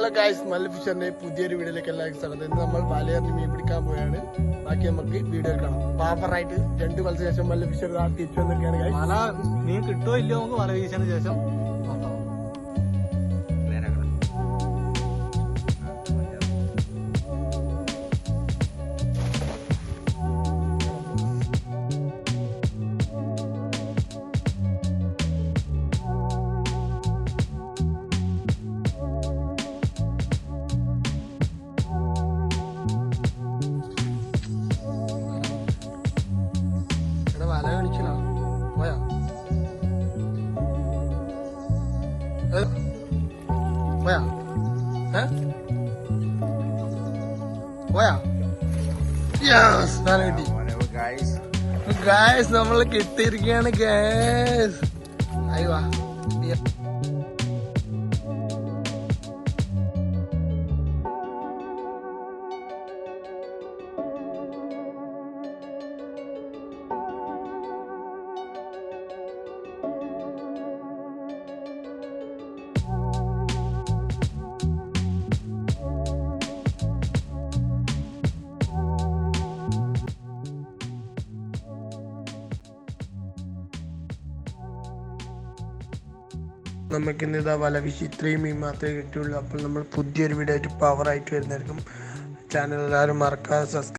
Hello guys, മല്ല ഫിഷറിന്റെ പുതിയൊരു വീഡിയോയിലേക്ക് എല്ലാവർക്കും സ്വാഗതം. ഇന്ന് നമ്മൾ പാലയാറിന് മീൻ പിടിക്കാൻ പോയാണ്. ബാക്കി നമുക്ക് വീഡിയോ കാണാം. പാപ്പറായിട്ട് 2 കൊല്ലത്തിന് ശേഷം മല്ല ഫിഷർ തിരിച്ചു വന്നിരിക്കുകയാണ് ഗായ്സ്. വല മീൻ കിട്ടുമോ ഇല്ലയോ നമുക്ക് വല വീശിയതിന് ശേഷം വല കാണിക്കണോ? പോയാ പോയാ പോയാ യെസ്, കിട്ടി ഗായ്സ്. നമ്മൾ കിട്ടിയിരിക്കുകയാണ് ഗായ്സ്. അയ്യോ നമുക്കിന്ന് ഇതാ വല വീശി ഇത്രയും മീൻ മാത്രമേ കിട്ടുള്ളൂ. അപ്പോൾ നമ്മൾ പുതിയൊരു വീഡിയോ ആയിട്ട് പവറായിട്ട് വരുന്നതായിരിക്കും. ചാനൽ എല്ലാവരും മറക്കാതെ സബ്സ്ക്രൈബ്